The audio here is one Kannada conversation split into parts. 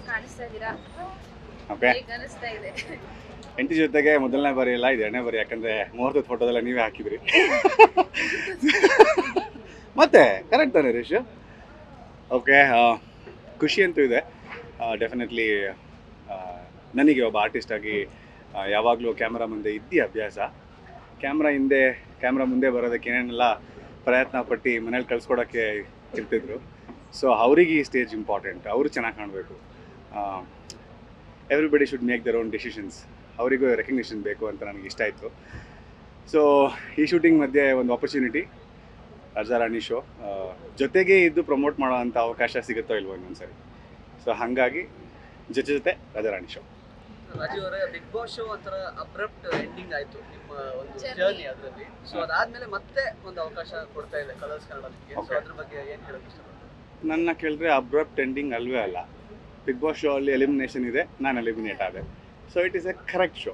ಕಾಣಿಸ್ತಾ ಇದ್ದೀರಾ? ಓಕೆ, ಹೇಗೆ ಅನಿಸ್ತಾ ಇದೆ? ಹೆಂಡತಿ ಜೊತೆಗೆ ಮೊದಲನೇ ಬಾರಿ ಇಲ್ಲ, ಇದು ಎರಡನೇ ಬಾರಿ. ಯಾಕಂದರೆ ಮುಹೂರ್ತದ ಫೋಟೋದೆಲ್ಲ ನೀವೇ ಹಾಕಿದ್ರಿ. ಮತ್ತೆ ಕರೆಕ್ಟ್ ತಾನೆ ರೇಶು? ಓಕೆ, ಖುಷಿ ಅಂತೂ ಇದೆ ಡೆಫಿನೆಟ್ಲಿ. ನನಗೆ ಒಬ್ಬ ಆರ್ಟಿಸ್ಟಾಗಿ ಯಾವಾಗಲೂ ಕ್ಯಾಮ್ರಾ ಮುಂದೆ ಇದ್ದಿ ಅಭ್ಯಾಸ. ಕ್ಯಾಮ್ರಾ ಮುಂದೆ ಬರೋದಕ್ಕೆ ಏನೇನೆಲ್ಲ ಪ್ರಯತ್ನ ಪಟ್ಟು ಮನೇಲಿ ಕಳ್ಸ್ಕೊಡೋಕ್ಕೆ ಇರ್ತಿದ್ರು. ಸೊ ಅವರಿಗೆ ಈ ಸ್ಟೇಜ್ ಇಂಪಾರ್ಟೆಂಟ್, ಅವರು ಚೆನ್ನಾಗಿ ಕಾಣಬೇಕು. Everybody should make their own decisions. ಅವರಿಗೂ ರೆಕಗ್ನಿಷನ್ ಬೇಕು ಅಂತ ನನಗೆ ಇಷ್ಟ ಆಯಿತು. ಸೊ ಈ ಶೂಟಿಂಗ್ ಮಧ್ಯೆ ಒಂದು ಆಪರ್ಚುನಿಟಿ, ರಾಜಾ ರಾಣಿ ಶೋ ಜೊತೆಗೆ ಇದ್ದು ಪ್ರಮೋಟ್ ಮಾಡೋ ಅಂಥ ಅವಕಾಶ ಸಿಗುತ್ತೋ ಇಲ್ವೋ ಇನ್ನೊಂದ್ಸರಿ. ಸೊ ಹಾಗಾಗಿ ಜೊತೆ ರಾಜಾ ರಾಣಿ ಶೋ. ರಾಜೀವ್ ಅವರೇ, ಬಿಗ್ ಬಾಸ್ ಶೋ ಒಂಥರ ಅಬ್ರಪ್ಟ್ ಎಂಡಿಂಗ್ ಆಯ್ತು ನಿಮ್ಮ ಒಂದು ಜರ್ನಿ ಅದರಲ್ಲಿ. ಸೊ ಅದಾದ್ಮೇಲೆ ಮತ್ತೆ ಒಂದು ಅವಕಾಶ ಕೊಡ್ತಾ ಇದೆ ಕಲರ್ಸ್ ಕನ್ನಡಕ್ಕೆ. ಸೊ ಅದ್ರ ಬಗ್ಗೆ ಏನು ಹೇಳೋಕೆ ಇಷ್ಟಪಡ್ತೀನಿ? ನನ್ನ ಕೇಳಿದ್ರೆ ಅಬ್ರಪ್ಟ್ ಎಂಡಿಂಗ್ ಅಲ್ವೇ ಅಲ್ಲ. ಬಿಗ್ ಬಾಸ್ ಶೋ ಅಲ್ಲಿ ಎಲಿಮಿನೇಷನ್ ಇದೆ, ನಾನು ಎಲಿಮಿನೇಟ್ ಆದೆ. So it is A correct show.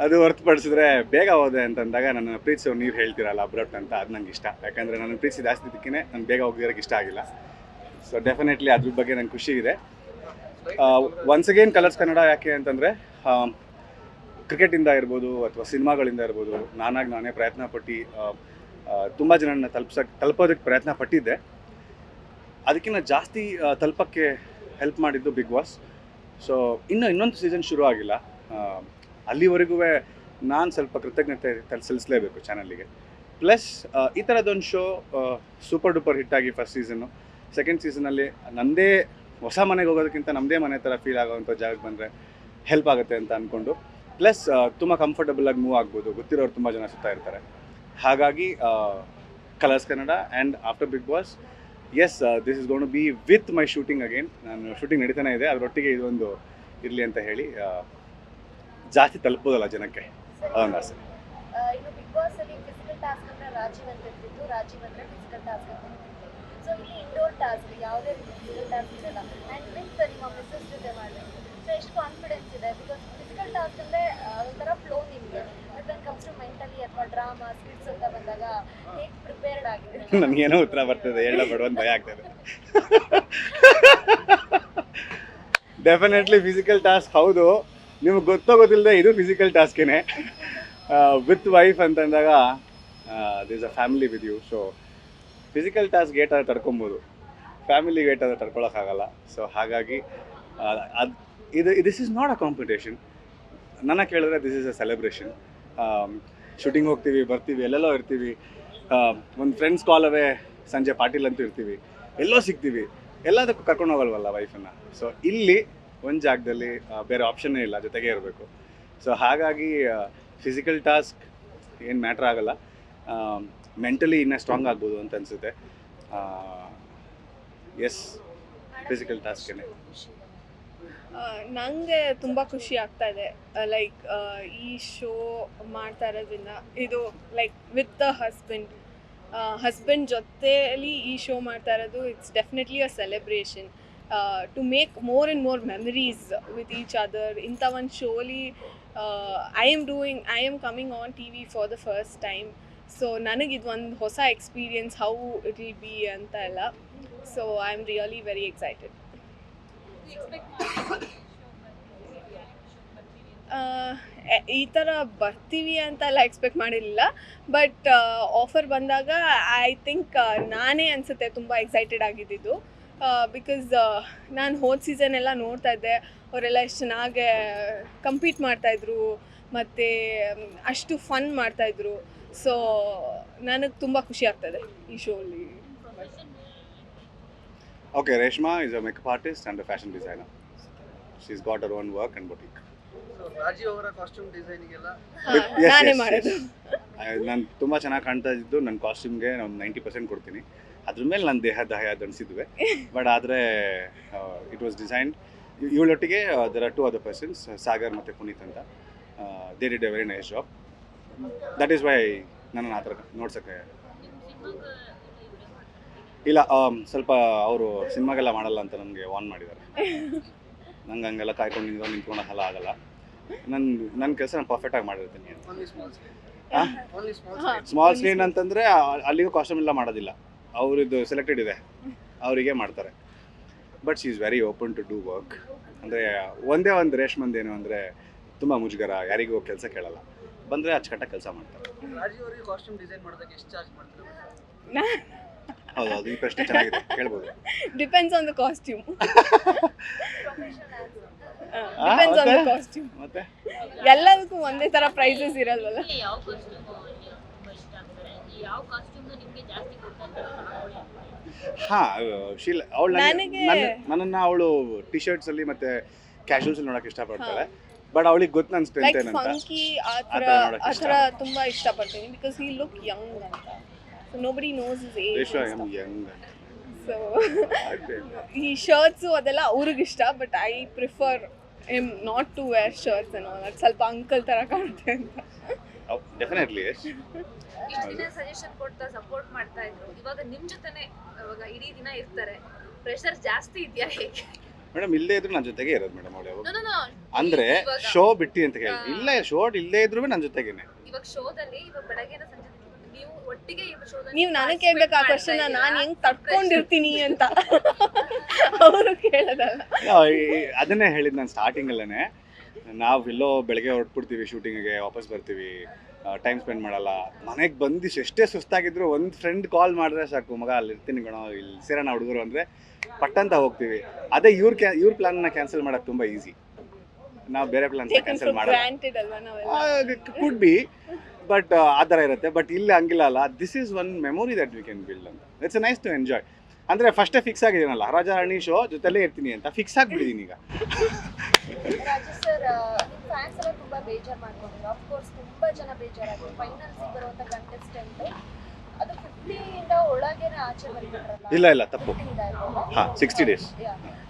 ಅದು ಹೊರತುಪಡಿಸಿದ್ರೆ ಬೇಗ ಹೋದೆ ಅಂತಂದಾಗ ನನ್ನ ಪ್ರೀತಿಸೋ ನೀವು ಹೇಳ್ತೀರಲ್ಲ ಅಬ್ರಪ್ಟ್ ಅಂತ, ಅದು ನಂಗೆ ಇಷ್ಟ. ಯಾಕಂದರೆ ನನ್ನ ಪ್ರೀತಿ ಜಾಸ್ತಿದ್ದಕ್ಕೇ ನಾನು ಬೇಗ ಹೋಗಿರೋಕ್ಕೆ ಇಷ್ಟ ಆಗಿಲ್ಲ. ಸೊ ಡೆಫಿನೆಟ್ಲಿ ಅದ್ರ ಬಗ್ಗೆ ನಂಗೆ ಖುಷಿ ಇದೆ. ಒನ್ಸ್ ಅಗೇನ್ ಕಲರ್ಸ್ ಕನ್ನಡ ಯಾಕೆ ಅಂತಂದರೆ ಕ್ರಿಕೆಟಿಂದ ಇರ್ಬೋದು ಅಥವಾ ಸಿನಿಮಾಗಳಿಂದ ಇರ್ಬೋದು, ನಾನೇ ಪ್ರಯತ್ನ ಪಟ್ಟು ತುಂಬ ಜನನ ತಲುಪೋದಕ್ಕೆ ಪ್ರಯತ್ನ ಪಟ್ಟಿದ್ದೆ. ಅದಕ್ಕಿಂತ ಜಾಸ್ತಿ ತಲುಪೋಕ್ಕೆ ಹೆಲ್ಪ್ ಮಾಡಿದ್ದು ಬಿಗ್ ಬಾಸ್. ಸೊ ಇನ್ನೊಂದು ಸೀಸನ್ ಶುರು ಆಗಿಲ್ಲ. ಅಲ್ಲಿವರೆಗೂ ನಾನು ಸ್ವಲ್ಪ ಕೃತಜ್ಞತೆ ಸಲ್ಲಿಸಲೇಬೇಕು ಚಾನಲ್ಲಿಗೆ. ಪ್ಲಸ್ ಈ ಥರದೊಂದು ಶೋ ಸೂಪರ್ ಡೂಪರ್ ಹಿಟ್ಟಾಗಿ ಫಸ್ಟ್ ಸೀಸನ್ನು, ಸೆಕೆಂಡ್ ಸೀಸನಲ್ಲಿ ನನ್ನದೇ ಹೊಸ ಮನೆಗೆ ಹೋಗೋದಕ್ಕಿಂತ ನಮ್ಮದೇ ಮನೆ ಥರ ಫೀಲ್ ಆಗೋವಂಥ ಜಾಗಕ್ಕೆ ಬಂದರೆ ಹೆಲ್ಪ್ ಆಗುತ್ತೆ ಅಂತ ಅಂದ್ಕೊಂಡು, ಪ್ಲಸ್ ತುಂಬ ಕಂಫರ್ಟಬಲಾಗಿ ಮೂವ್ ಆಗ್ಬೋದು. ಗೊತ್ತಿರೋರು ತುಂಬ ಜನ ಸುತ್ತಾ ಇರ್ತಾರೆ. ಹಾಗಾಗಿ Colors Kannada and after Bigg Boss, yes this is going to be with my shooting again. ನಾನು ಶೂಟಿಂಗ್ ನಡೀತಾನೆ ಇದೆ, ಅದರೊಟ್ಟಿಗೆ ಇದೊಂದು ಇರಲಿ ಅಂತ ಹೇಳಿ ಜಾಸ್ತಿ ತಲುಪೋದಲ್ಲ ಜನಕ್ಕೆ, ಅದೊಂದು ಆಸೆ. ಇನ್ನು ಬಿಗ್ ಬಾಸ್ ಅಲ್ಲಿ ಫಿಸಿಕಲ್ ಟಾಸ್ಕ್ ಅಂದ್ರೆ ರಾಜೀವ್ ಅಂತ ಇರ್ತಿತ್ತು, ರಾಜೀವ್ ಅಂದ್ರೆ ಫಿಸಿಕಲ್ ಟಾಸ್ಕ್ ಅಂತ ಇರ್ತಿತ್ತು. ಸೊ ಇಲ್ಲಿ ಇಂಡೋರ್ ಟಾಸ್ಕ್ ಯಾವುದೇ ರೀತಿ ಫಿಸಿಕಲ್ ಟಾಸ್ಕ್ ಇರಲ್ಲ. ಆ್ಯಂಡ್ ವಿತ್ ನಿಮ್ಮ ಮಿಸ್ಸಸ್ ಜೊತೆ ಮಾಡಬೇಕು. ಸೊ ಎಷ್ಟು ಕಾನ್ಫಿಡೆನ್ಸ್ ಇದೆ? ಬಿಕಾಸ್ ಫಿಸಿಕಲ್ ಟಾಸ್ಕ್ ಅಂದರೆ ಒಂಥರ ಫ್ಲೋ ನಿಮಗೆ. But when comes to mentally ಅಥವಾ ಡ್ರಾಮಾ ಸ್ಕಿಟ್ಸ್ ಅಂತ ಬಂದಾಗ ಹೇಗೆ ಪ್ರಿಪೇರ್ಡ್ ಆಗಿದೆ? ನನಗೇನೋ ಉತ್ತರ ಬರ್ತದೆ, ಹೇಳಬೇಡ ಅಂತ ಭಯ ಆಗ್ತದೆ. ಡೆಫಿನೆಟ್ಲಿ ಫಿಸಿಕಲ್ ಟಾಸ್ಕ್ ಹೌದು. ನಿಮ್ಗೆ ಗೊತ್ತಿಲ್ಲದೆ ಇದು ಫಿಸಿಕಲ್ ಟಾಸ್ಕೇನೆ. ವಿತ್ ವೈಫ್ ಅಂತಂದಾಗ this a family with you. So physical task ಏಟಾದ್ರೆ ತಡ್ಕೊಬೋದು, ಫ್ಯಾಮಿಲಿಗೆ ಏಟಾದ್ರೆ ತಡ್ಕೊಳಕ್ಕಾಗಲ್ಲ. ಸೊ ಹಾಗಾಗಿ this is not a competition. ನನ್ನ ಕೇಳಿದ್ರೆ this is a celebration. Shooting ಹೋಗ್ತೀವಿ, ಬರ್ತೀವಿ, ಎಲ್ಲೆಲ್ಲೋ ಇರ್ತೀವಿ. ಒಂದು ಫ್ರೆಂಡ್ಸ್ ಕಾಲವೇ ಸಂಜೆ ಪಾರ್ಟಿಲ್ ಅಂತೂ ಇರ್ತೀವಿ, ಎಲ್ಲೋ ಸಿಗ್ತೀವಿ, ಎಲ್ಲದಕ್ಕೂ ಕರ್ಕೊಂಡು ಹೋಗಲ್ವಲ್ಲ ವೈಫನ್ನು. ಸೊ ಇಲ್ಲಿ ಒಂದು ಜಾಗದಲ್ಲಿ ಬೇರೆ ಆಪ್ಷನ್ನೇ ಇಲ್ಲ, ಜೊತೆಗೆ ಇರಬೇಕು. ಸೊ ಹಾಗಾಗಿ ಫಿಸಿಕಲ್ ಟಾಸ್ಕ್ ಏನು ಮ್ಯಾಟ್ರ್ ಆಗಲ್ಲ. ಮೆಂಟಲಿ ಇನ್ನೂ ಸ್ಟ್ರಾಂಗ್ ಆಗ್ಬೋದು ಅಂತ ಅನಿಸುತ್ತೆ. ಎಸ್, ಫಿಸಿಕಲ್ ಟಾಸ್ಕೇನೆ. ನನಗೆ ತುಂಬ ಖುಷಿ ಆಗ್ತಾ ಇದೆ. ಲೈಕ್ ಈ ಶೋ ಮಾಡ್ತಾ ಇರೋದ್ರಿಂದ, ಇದು ಲೈಕ್ ವಿತ್ ದ ಹಸ್ಬೆಂಡ್ ಜೊತೆಯಲ್ಲಿ ಈ ಶೋ ಮಾಡ್ತಾ ಇರೋದು, it's definitely a celebration to make more and more memories with each other. ಇಂಥ ಒಂದು ಶೋಲಿ I am coming on T V for the first time. So ನನಗಿದು ಒಂದು ಹೊಸ experience, how it will be ಅಂತ ಎಲ್ಲ. So I am really very excited. ಈ ಥರ ಬರ್ತೀವಿ ಅಂತೆಲ್ಲ ಎಕ್ಸ್ಪೆಕ್ಟ್ ಮಾಡಿರಲಿಲ್ಲ. ಬಟ್ ಆಫರ್ ಬಂದಾಗ ಐ ಥಿಂಕ್ ನಾನೇ ಅನಿಸುತ್ತೆ ತುಂಬ ಎಕ್ಸೈಟೆಡ್ ಆಗಿದ್ದಿದ್ದು. ಬಿಕಾಸ್ ನಾನು ಹೋದ ಸೀಸನ್ ಎಲ್ಲ ನೋಡ್ತಾ ಇದ್ದೆ, ಅವರೆಲ್ಲ ಎಷ್ಟು ಚೆನ್ನಾಗಿ ಕಂಪೀಟ್ ಮಾಡ್ತಾಯಿದ್ರು ಮತ್ತು ಅಷ್ಟು ಫನ್ ಮಾಡ್ತಾಯಿದ್ರು. ಸೊ ನನಗೆ ತುಂಬ ಖುಷಿ ಆಗ್ತದೆ ಈ ಶೋಲಿ. Okay, Reshma is a makeup artist and a fashion designer. She's got her own work and boutique. So Rajeev ಅವರ ಕಾಸ್ಟ್ಯೂಮ್ ಡಿಸೈನಿಗೆಲ್ಲ ನಾನೇ ಮಾಡೋದು. ನಾನು ತುಂಬ ಚೆನ್ನಾಗಿ ಕಾಣ್ತಾ ಇದ್ದು ನನ್ನ ಕಾಸ್ಟ್ಯೂಮ್ಗೆ ನಾನು 90% ಕೊಡ್ತೀನಿ. ಅದ್ರ ಮೇಲೆ ನನ್ನ ದೇಹ ದಣಿಸಿದ್ವಿ. ಬಟ್ ಆದರೆ ಇಟ್ ವಾಸ್ ಡಿಸೈನ್ಡ್ ಇವಳೊಟ್ಟಿಗೆ. There are 2 other persons, Sagar ಮತ್ತು ಪುನೀತ್ ಅಂತ. They did a very nice job. That is why ನನ್ನನ್ನು ಆ ಥರ ನೋಡ್ಸೋಕ್ಕೆ ಇಲ್ಲ. ಸ್ವಲ್ಪ ಅವರು ಸಿನಿಮಾಗೆಲ್ಲ ಮಾಡಲ್ಲ ಅಂತ ನನಗೆ ವಾರ್ನ್ ಮಾಡಿದ್ದಾರೆ. ನಂಗೆ ಹಂಗೆಲ್ಲ ಕಾಯ್ಕೊಂಡು ನಿಂತ್ಕೊಳಕ್ಕೆಲ್ಲ ಆಗಲ್ಲ. ನನ್ನ ಕೆಲಸ ನಾನು ಪರ್ಫೆಕ್ಟಾಗಿ ಮಾಡಿರ್ತೀನಿ. ಸ್ಮಾಲ್ ಸ್ಕ್ರೀನ್ ಅಂತಂದರೆ ಅಲ್ಲಿಗೂ ಕಾಸ್ಟ್ಯೂಮ್ ಎಲ್ಲ ಮಾಡೋದಿಲ್ಲ, ಅವರಿದ್ದು ಸೆಲೆಕ್ಟೆಡ್ ಇದೆ, ಅವರಿಗೆ ಮಾಡ್ತಾರೆ. But she is very open to do work. ಅಂದರೆ ಒಂದೇ ಒಂದು ರೇಷ್ಮಂದು ಏನು ಅಂದರೆ ತುಂಬ ಮುಜುಗರ, ಯಾರಿಗೂ ಕೆಲಸ ಕೇಳಲ್ಲ, ಬಂದರೆ ಅಚ್ಚುಕಟ್ಟಾಗಿ ಕೆಲಸ ಮಾಡ್ತಾರೆ. ರಾಜೀವ್ ಅವರಿಗೆ ಕಾಸ್ಟ್ಯೂಮ್ ಡಿಸೈನ್ ಮಾಡೋದಕ್ಕೆ ಎಷ್ಟು ಚಾರ್ಜ್ ಮಾಡ್ತಾರೆ? ಹೌದು, ಅದು ಈ ಪ್ರಶ್ನೆ ಚೆನ್ನಾಗಿದೆ, ಕೇಳ್ಬೋದು. Depends on the costume. Professional depends on the costume. ಮತ್ತೆ ಎಲ್ಲದಕ್ಕೂ ಒಂದೇ ಥರ ಪ್ರೈಸಸ್ ಇರಲ್ವಲ್ಲ. ಯಾವ ಕಾಸ್ಟ್ಯೂಮ್ ತುಂಬ ಇಷ್ಟ ಆಗ್ತಾರೆ? ಯಾವ ಕಾಸ್ಟ್ಯೂಮ್ ನಿಮಗೆ ಜಾಸ್ತಿ ಗೊತ್ತಾಗ್ತದೆ? ಹಾಂ, ಅವಳು ನನ್ನನ್ನು ಅವಳು ಟಿ ಶರ್ಟ್ಸಲ್ಲಿ ಮತ್ತು ಕ್ಯಾಶುವಲ್ಸಲ್ಲಿ ನೋಡೋಕೆ ಇಷ್ಟಪಡ್ತಾಳೆ. ಬಟ್ ಅವಳಿಗೆ ಗೊತ್ತು ನನ್ನ ಸ್ಟ್ರೆಂತ್ ಲೈಕ್ ಏನಂತ. ಫಂಕಿ ಆ ಥರ ತುಂಬ ಇಷ್ಟಪಡ್ತೀನಿ ಬಿಕಾಸ್ ಹಿ ಲುಕ್ ಯಂಗ್ ಅಂತ. So nobody knows his age. So ಈ ಶರ್ಟ್ಸು ಅದೆಲ್ಲ ಅವ್ರಿಗೆ ಇಷ್ಟ, but I prefer him not to wear shirts ಅನ್ನೋ, ಅದು ಸ್ವಲ್ಪ ಅಂಕಲ್ ಥರ ಕಾಣುತ್ತೆ ಅಂತ. ಡೆಫಿನೆಟ್ಲಿ. ಇಷ್ಟು ದಿನ ಸಜೆಷನ್ ಕೊಡ್ತಾ ಸಪೋರ್ಟ್ ಮಾಡ್ತಾ ಇದ್ರು, ಇವಾಗ ನಿಮ್ ಜೊತೆನೆ ಇವಾಗ ಇಡೀ ದಿನ ಇರ್ತಾರೆ, ಪ್ರೆಷರ್ ಜಾಸ್ತಿ ಇದೆಯಾ ಹೇಗೆ? ಮೇಡಮ್ ಇಲ್ಲೇ ಇದ್ರು ನನ್ನ ಜೊತೆಗೆ ಇರೋದು ಮೇಡಮ್ ಅವಳು ಯಾವಾಗ. No, ಅಂದರೆ ಶೋ ಬಿಟ್ಟು ಅಂತ ಹೇಳಿ ಇಲ್ಲ, ಶೋ ಇಲ್ಲೇ ಇದ್ರು ನನ್ನ ಜೊತೆಗೇನೆ. ಇವಾಗ ಶೋದಲ್ಲಿ ಇವಾಗ ಬೆಳಗ್ಗೆನ ಸಂಜೆ ನೀವು ಒಟ್ಟಿಗೆ ಶೋದಲ್ಲಿ ನೀವು ನನಗೆ ಕೇಳ್ಬೇಕು ಆ ಕ್ವಶನ್, ನಾನು ಹೆಂಗ್ ತಡ್ಕೊಂಡಿರ್ತೀನಿ ಅಂತ ಅವರು ಕೇಳೋದಲ್ಲ. ಅದನ್ನೇ ಹೇಳಿದ್ದು ನಾನು ಸ್ಟಾರ್ಟಿಂಗಲ್ಲೇ. ನಾವು ಎಲ್ಲೋ ಬೆಳಗ್ಗೆ ಹೊರಟ್ಬಿಡ್ತೀವಿ ಶೂಟಿಂಗಿಗೆ, ವಾಪಸ್ ಬರ್ತೀವಿ, ಟೈಮ್ ಸ್ಪೆಂಡ್ ಮಾಡಲ್ಲ. ಮನೆಗೆ ಬಂದು ಎಷ್ಟೇ ಸುಸ್ತಾಗಿದ್ರು ಒಂದು ಫ್ರೆಂಡ್ ಕಾಲ್ ಮಾಡಿದ್ರೆ ಸಾಕು, ಮಗ ಅಲ್ಲಿ ಇರ್ತೀನಿ ಕಣೋ, ಇಲ್ಲಿ ಸೇರೋಣ ಹುಡುಗರು ಅಂದರೆ ಪಟ್ಟಂತ ಹೋಗ್ತೀವಿ. ಅದೇ ಇವ್ರ ಪ್ಲಾನ್ನ ಕ್ಯಾನ್ಸಲ್ ಮಾಡೋದು ತುಂಬ ಈಸಿ. ನಾವು ಬೇರೆ ಪ್ಲಾನ್ ಕ್ಯಾನ್ಸಲ್ ಮಾಡಲ್ಲ. ಕುಡ್ ಬಿ, ಬಟ್ ಆ ಥರ ಇರುತ್ತೆ. ಬಟ್ ಇಲ್ಲಿ ಹಂಗಿಲ್ಲ ಅಲ್ಲ. This is one memory that we can build ಅಂತ. It's nice to enjoy. ಅಂದರೆ ಫಸ್ಟೇ ಫಿಕ್ಸ್ ಆಗಿದ್ದೀನಲ್ಲ, ರಾಜಾ ರಾಣಿ ಶೋ ಜೊತೆಲೇ ಇರ್ತೀನಿ ಅಂತ ಫಿಕ್ಸ್ ಆಗಿಬಿಟ್ಟಿದ್ದೀನಿ ಈಗ. ರಾಜು ಸರ್, ನಿಮ್ಮ ಫ್ಯಾನ್ಸ್ ಎಲ್ಲ ತುಂಬ ಬೇಜಾರು ಮಾಡ್ಕೊಂಡಿದ್ರು. ಅಫ್ಕೋರ್ಸ್ ತುಂಬ ಜನ ಬೇಜಾರಾದ್ರು. ಫೈನಲ್ಸಿಗೆ ಬರುವಂಥ ಕಂಟೆಸ್ಟೆಂಟ್ ಅದು 50 ಒಳಗೇನೆ ಆಚೆ ಬಂದಿದ್ರಲ್ಲ. ಇಲ್ಲ ತಪ್ಪು. ಹಾಂ, 60 days.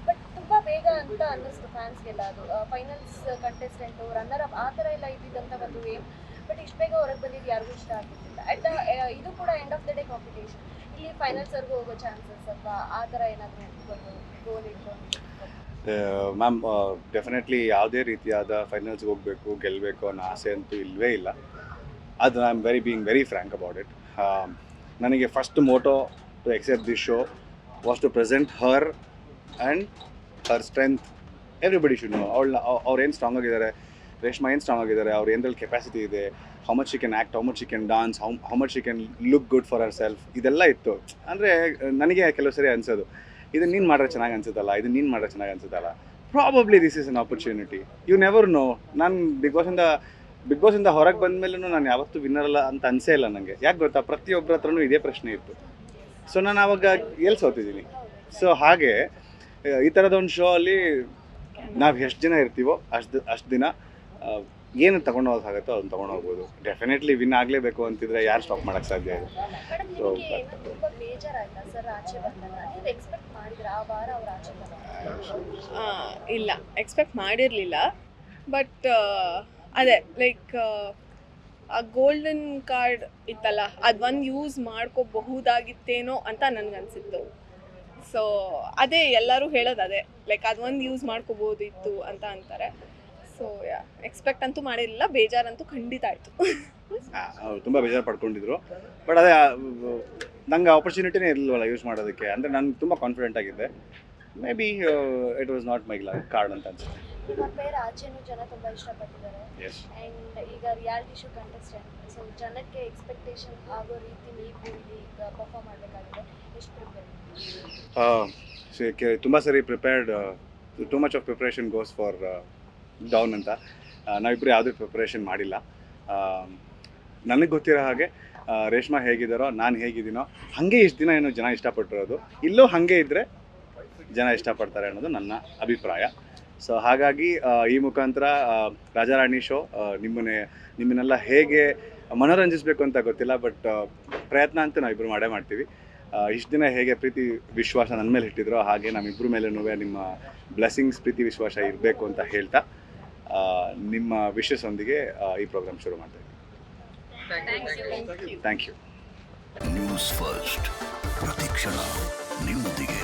ಬಟ್ ತುಂಬ ಬೇಗ ಅಂತ ಅನ್ನಿಸ್ತು ಫ್ಯಾನ್ಸ್ಗೆಲ್ಲ. ಅದು ಫೈನಲ್ಸ್ ಕಂಟೆಸ್ಟೆಂಟು ರನ್ನರ್ ಅಪ್ ಆ ಥರ ಎಲ್ಲ ಇದ್ದಿದ್ದಂಥ ಒಂದು ಏಮ್. ಬಟ್ ಇಷ್ಟು ಬೇಗ ಹೊರಗೆ ಬಂದಿದ್ದು ಯಾರಿಗೂ ಇಷ್ಟ ಆಗಿರ್ತಿಲ್ಲ. ಇದು ಕೂಡ end of the day competition. ಇಲ್ಲಿ ಫೈನಲ್ಸ್ವರೆಗೂ ಹೋಗೋ ಚಾನ್ಸಸ್ ಅಥವಾ ಆ ಥರ ಏನಾದರೂ ಒಂದು ಗೋಲ್ ಇಟ್ಕೊಂಡು? ಮ್ಯಾಮ್, ಡೆಫಿನೆಟ್ಲಿ ಯಾವುದೇ ರೀತಿಯಾದ ಫೈನಲ್ಸ್ಗೆ ಹೋಗಬೇಕು, ಗೆಲ್ಲಬೇಕು ಅನ್ನೋ ಆಸೆ ಅಂತೂ ಇಲ್ಲವೇ ಇಲ್ಲ. ಅದು I am being very frank about it. ನನಗೆ first motto to accept this show was to present her and her strength. Everybody should know ಅವ್ರು ಏನು ಸ್ಟ್ರಾಂಗ್ ಆಗಿದ್ದಾರೆ, ರೇಷ್ಮಾ ಏನು ಸ್ಟ್ರಾಂಗ್ ಆಗಿದ್ದಾರೆ, ಅವ್ರು ಏನರಲ್ಲಿ ಕೆಪಾಸಿಟಿ ಇದೆ, how much she can act, how much she can dance, how much she can look good for herself. ಇದೆಲ್ಲ ಇತ್ತು. ಅಂದರೆ ನನಗೆ ಕೆಲವು ಸರಿ ಅನ್ಸೋದು, ಇದನ್ನು ನೀನು ಮಾಡಿದ್ರೆ ಚೆನ್ನಾಗಿ ಅನ್ಸುತ್ತಲ್ಲ, ಇದನ್ನು ನೀನು ಮಾಡಿದ್ರೆ ಚೆನ್ನಾಗಿ ಅನ್ಸುತ್ತಲ್ಲ. Probably this is an opportunity. You never know. ನಾನು ಬಿಗ್ ಬಾಸಿಂದ ಹೊರಗೆ ಬಂದ ಮೇಲೂ ನಾನು ಯಾವತ್ತೂ ವಿನ್ನರ್ ಅಲ್ಲ ಅಂತ ಅನಿಸೇ ಇಲ್ಲ ನನಗೆ. ಯಾಕೆ ಗೊತ್ತಾ, ಪ್ರತಿಯೊಬ್ಬರ ಹತ್ರನೂ ಇದೇ ಪ್ರಶ್ನೆ ಇತ್ತು. ಸೊ ನಾನು ಆವಾಗ ಎಲ್ಲಿ ಸೋತಿದ್ದೀನಿ. ಸೊ ಹಾಗೆ ಈ ಥರದ ಒಂದು ಶೋ ಅಲ್ಲಿ ನಾವು ಎಷ್ಟು ಜನ ಇರ್ತೀವೋ ಅಷ್ಟು ದಿನ ಏನು ತೊಗೊಂಡು ಹೋಗೋಕ್ಕಾಗತ್ತೋ ಅದನ್ನು ತೊಗೊಂಡು ಹೋಗ್ಬೋದು. ಡೆಫಿನೆಟ್ಲಿ ವಿನ್ ಆಗಲೇಬೇಕು ಅಂತಿದ್ರೆ ಯಾರು ಸ್ಟಾಪ್ ಮಾಡೋಕ್ಕೆ ಸಾಧ್ಯ ಇದೆ. ಸೊ ತುಂಬ ಬೇಜಾರಾಯ್ತಾ ಸರ್ ಆಚೆ ಬಂದಾಗ? ನೀವು ಎಕ್ಸ್ಪೆಕ್ಟ್ ಮಾಡಿದ್ರೆ ಆ ವಾರ ಅವ್ರು ಆಚೆ ಬಂದಾಗ? ಇಲ್ಲ, ಎಕ್ಸ್ಪೆಕ್ಟ್ ಮಾಡಿರಲಿಲ್ಲ. ಬಟ್ ಅದೇ ಲೈಕ್ ಆ ಗೋಲ್ಡನ್ ಕಾರ್ಡ್ ಇತ್ತಲ್ಲ, ಅದು ಒಂದು ಯೂಸ್ ಮಾಡ್ಕೋಬಹುದಾಗಿತ್ತೇನೋ ಅಂತ ನನಗನ್ಸಿತ್ತು. ಸೊ ಅದೇ ಎಲ್ಲರೂ ಹೇಳೋದು ಅದೇ, ಲೈಕ್ ಅದು ಒಂದು ಯೂಸ್ ಮಾಡ್ಕೋಬೋದಿತ್ತು ಅಂತ ಅಂತಾರೆ. ಸೊ ಎಕ್ಸ್ಪೆಕ್ಟ್ ಅಂತೂ ಮಾಡಿರಲಿಲ್ಲ, ಬೇಜಾರಂತೂ ಖಂಡಿತ ಆಯಿತು. ಅವ್ರು ತುಂಬ ಬೇಜಾರು ಪಡ್ಕೊಂಡಿದ್ರು. ಬಟ್ ಅದೇ ನಂಗೆ ಆಪರ್ಚುನಿಟಿನೇ ಇರಲಿಲ್ವಲ್ಲ ಯೂಸ್ ಮಾಡೋದಕ್ಕೆ. ಅಂದರೆ ನಾನು ತುಂಬ ಕಾನ್ಫಿಡೆಂಟ್ ಆಗಿದ್ದೆ. May be it was not my card ಅಂತ ಅನ್ಸುತ್ತೆ. ನಿಮ್ಮ ಪೇರ್ ಆಚೆನೂ ಜನ ತುಂಬ ಇಷ್ಟಪಟ್ಟಿದ್ದಾರೆ. ಎಸ್. ಆ್ಯಂಡ್ ಈಗ ರಿಯಾಲಿಟಿ ಶೋ ಕಂಟೆಸ್ಟೆಂಟ್, ಸೊ ಜನಕ್ಕೆ ಎಕ್ಸ್ಪೆಕ್ಟೇಷನ್ ಆಗೋ ರೀತಿ ನೀವು ಇಲ್ಲಿ ಈಗ ಪರ್ಫಾರ್ಮ್ ಮಾಡಬೇಕಾಗಿದೆ. ಎಷ್ಟು ಪ್ರಿಪೇರ್? ತುಂಬ ಸರಿ prepared, too much of preparation goes for down ಅಂತ. ನಾವಿಬ್ಬರು ಯಾವುದೇ ಪ್ರಿಪ್ರೇಷನ್ ಮಾಡಿಲ್ಲ. ನನಗೆ ಗೊತ್ತಿರೋ ಹಾಗೆ ರೇಷ್ಮಾ ಹೇಗಿದ್ದಾರೋ, ನಾನು ಹೇಗಿದ್ದೀನೋ ಹಾಗೆ ಇಷ್ಟು ದಿನ ಏನೋ ಜನ ಇಷ್ಟಪಟ್ಟಿರೋದು. ಇಲ್ಲೂ ಹಾಗೆ ಇದ್ದರೆ ಜನ ಇಷ್ಟಪಡ್ತಾರೆ ಅನ್ನೋದು ನನ್ನ ಅಭಿಪ್ರಾಯ. ಸೊ ಹಾಗಾಗಿ ಈ ಮುಖಾಂತರ ರಾಜಾ ರಾಣಿ ಶೋ ನಿಮ್ಮನ್ನೆಲ್ಲ ಹೇಗೆ ಮನೋರಂಜಿಸಬೇಕು ಅಂತ ಗೊತ್ತಿಲ್ಲ, ಬಟ್ ಪ್ರಯತ್ನ ಅಂತೂ ನಾವಿಬ್ಬರು ಮಾಡೇ ಮಾಡ್ತೀವಿ. ಇಷ್ಟು ದಿನ ಹೇಗೆ ಪ್ರೀತಿ ವಿಶ್ವಾಸ ನನ್ನ ಮೇಲೆ ಇಟ್ಟಿದ್ರೋ ಹಾಗೆ ನಮ್ಮಿಬ್ಬರ ಮೇಲೂ ನಿಮ್ಮ ಬ್ಲೆಸ್ಸಿಂಗ್ಸ್, ಪ್ರೀತಿ ವಿಶ್ವಾಸ ಇರಬೇಕು ಅಂತ ಹೇಳ್ತಾ ನಿಮ್ಮ ವಿಶಸ್ಸೊಂದಿಗೆ ಈ ಪ್ರೋಗ್ರಾಮ್ ಶುರು ಮಾಡ್ತಾ ಇದ್ದೀವಿ. Thank you. ನ್ಯೂಸ್ ಫಸ್ಟ್, ಪ್ರತಿಕ್ಷಣ ನಿಮ್ಮೊಂದಿಗೆ.